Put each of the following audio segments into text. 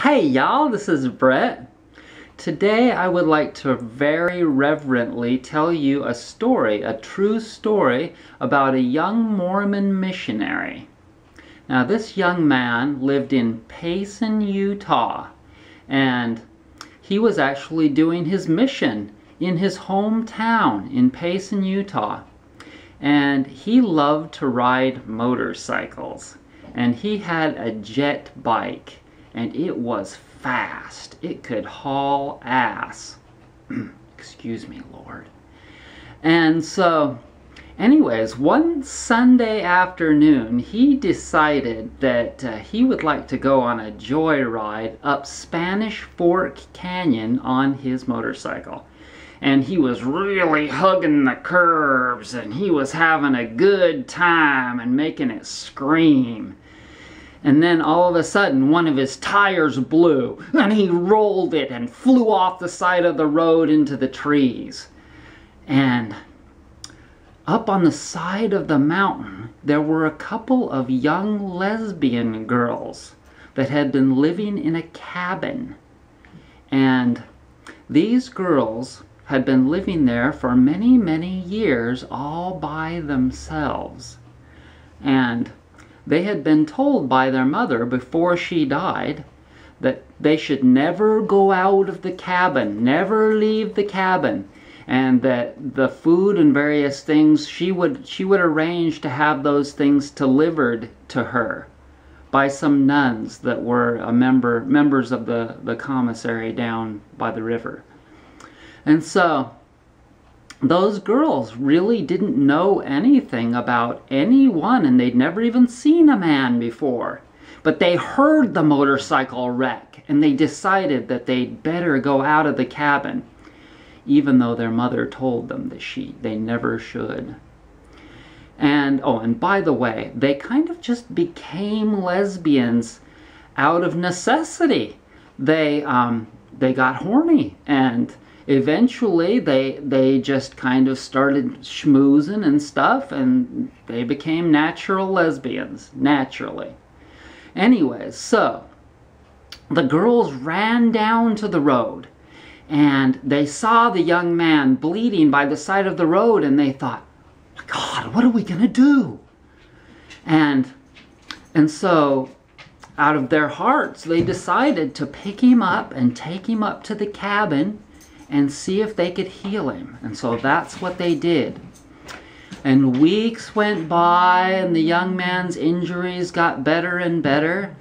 Hey y'all, this is Brett. Today I would like to very reverently tell you a story, a true story about a young Mormon missionary. Now this young man lived in Payson, Utah, and he was actually doing his mission in his hometown in Payson, Utah. And he loved to ride motorcycles, and he had a jet bike. And it was fast. It could haul ass. Excuse me, Lord. And so, anyways, one Sunday afternoon, he decided that he would like to go on a joyride up Spanish Fork Canyon on his motorcycle. And he was really hugging the curves, and he was having a good time and making it scream. And then all of a sudden, one of his tires blew, and he rolled it and flew off the side of the road into the trees. And up on the side of the mountain, there were a couple of young lesbian girls that had been living in a cabin. And these girls had been living there for many, many years all by themselves. And they had been told by their mother before she died that they should never go out of the cabin, never leave the cabin, and that the food and various things, she would arrange to have those things delivered to her by some nuns that were members of the commissary down by the river. And so those girls really didn't know anything about anyone, and they'd never even seen a man before. But they heard the motorcycle wreck, and they decided that they'd better go out of the cabin, even though their mother told them that they never should. And, oh, and by the way, they kind of just became lesbians out of necessity. They got horny, and eventually, they just kind of started schmoozing and stuff, and they became natural lesbians, naturally. Anyways, so the girls ran down to the road, and they saw the young man bleeding by the side of the road, and they thought, my God, what are we going to do? And so, out of their hearts, they decided to pick him up and take him up to the cabin and see if they could heal him. And so that's what they did. And weeks went by, and the young man's injuries got better and better.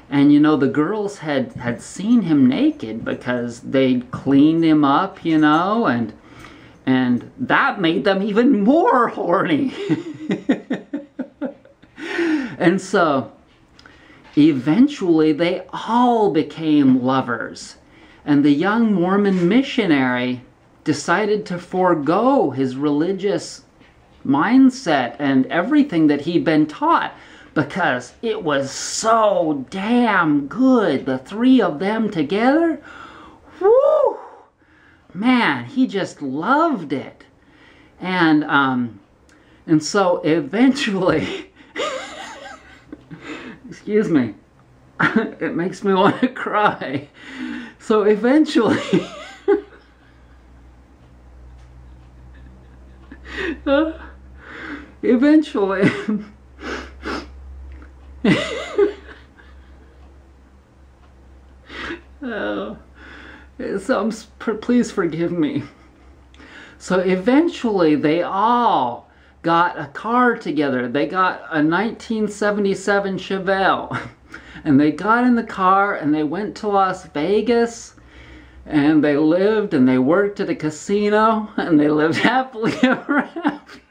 And you know, the girls had seen him naked because they'd cleaned him up, you know, and that made them even more horny. And so eventually they all became lovers. And the young Mormon missionary decided to forego his religious mindset and everything that he'd been taught because it was so damn good. The three of them together, whoo! Man, he just loved it. And so eventually, excuse me, it makes me want to cry. So eventually, please forgive me. So eventually they all got a car together. They got a 1977 Chevelle. And they got in the car and they went to Las Vegas, and they lived and they worked at a casino, and they lived happily ever after.